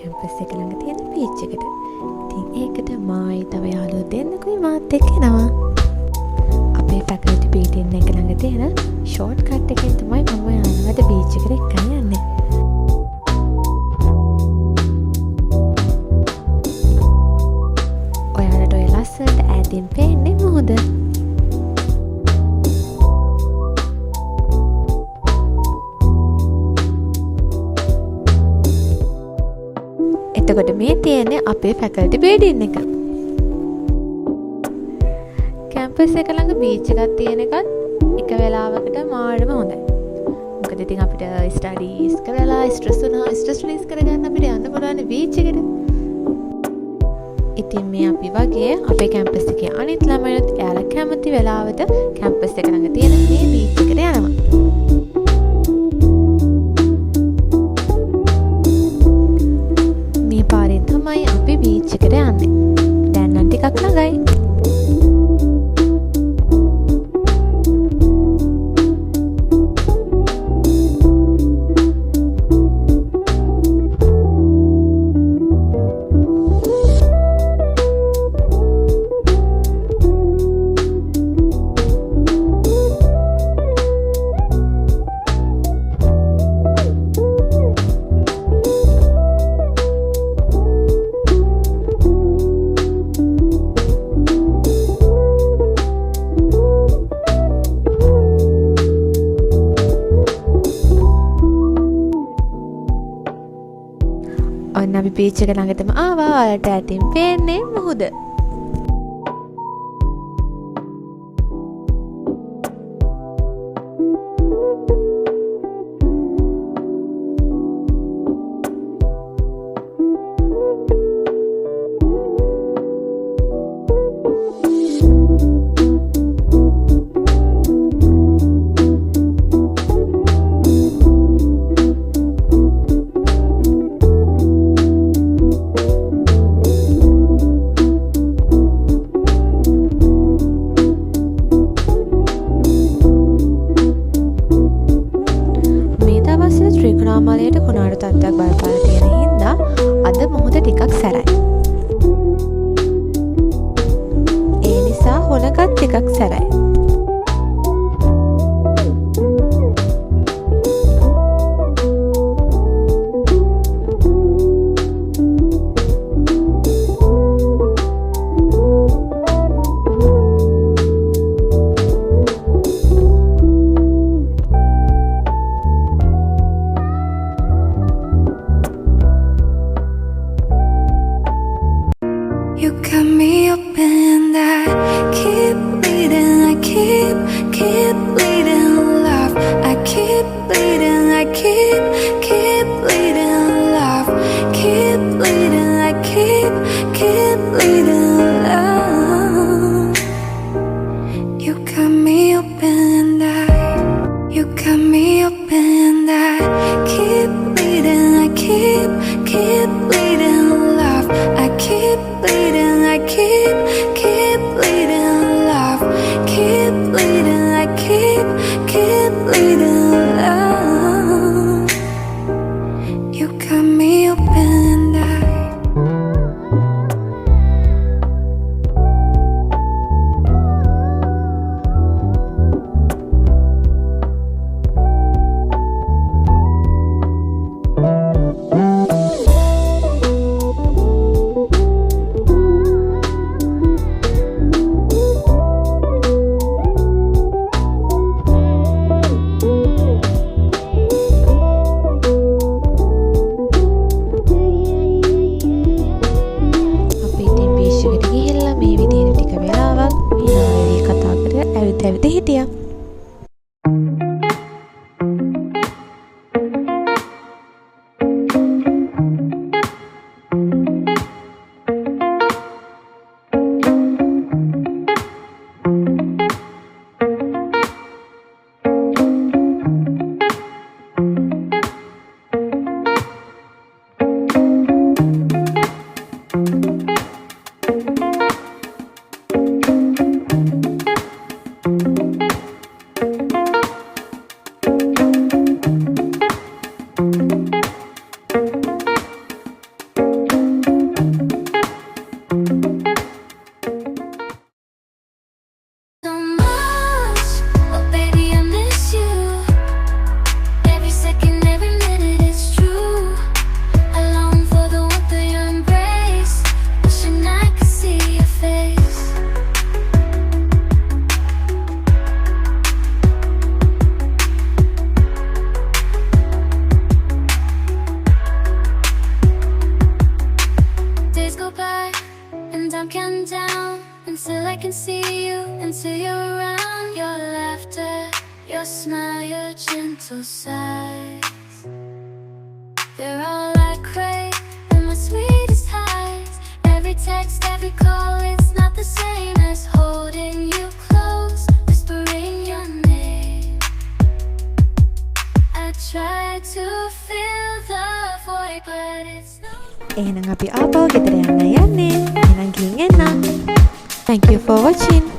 Campus එක ළඟ තියෙන බීච් එකට. ඉතින් ඒකට මායි තව යාළුවෝ දෙන්නෙකුයි මාත් එක්ක එනවා. අපේ ෆැකල්ටි බිල්ඩින් එක ළඟ තියෙන ෂෝට් කට් එකෙන් තමයි මම යාළුවාට බීච් එකට එක්කන් යන්නේ. ඔයාලට ඔය ලස්සනට ඈතින් පේන්නේ මුහුද. එතකොට මේ තියෙන්නේ අපේ ෆැකල්ටි බිල්ඩින් එක. කැම්පස් එක ළඟ බීච් එකක් තියෙන එකත් එක වෙලාවකට මාරම හොඳයි. මොකද ඉතින් අපිට ස්ටඩීස් කරලා ස්ට්‍රෙස් වුණා ස්ට්‍රෙස් රිලීස් කරගන්න අපිට යන්න පුළුවන් බීච් එකට. ඉතින් මේ අපි වගේ අපේ කැම්පස් එකේ අනිත් ළමයිනුත් එයාලා කැමති වෙලාවට කැම්පස් එක ළඟ තියෙන මේ බීච් එකට යනවා. මේ පාරෙන් තමයි අපි බීච් එකට යන්නේ. දැන් නම් ටිකක් ළඟයි. ඔන්න අපි බීච් එක ළඟටම ආවා. ඔයාලට ඇතින් පේන්නේ මුහුද. ත්‍රිකුණාමලයට කුණාටු තත්ත්වයක් බලපාලා තියෙන හින්දා අද මුහුද ටිකක් සැරයි. ඒ නිසා හොලකත් ටිකක් සැරයි. You got me up and I keep bleeding, I keep bleeding love. I keep bleeding, I keep bleeding love. Keep bleeding, I keep bleeding love. You got me up and you got me up and I keep bleeding, I keep bleeding love. I keep bleeding, I keep bleeding love. Keep bleeding, I keep bleeding love. You got me up and හිටියා. so sad. They're all like crazy in my sweetest highs. Every text, every call, it's not the same as holding you close, whispering your name. I try to fill the void, but it's no. එහෙනම් අපි ආපහු ගෙදර යන්න යන්නේ. එහෙනම් ගිහින් එන්න. Thank you for watching.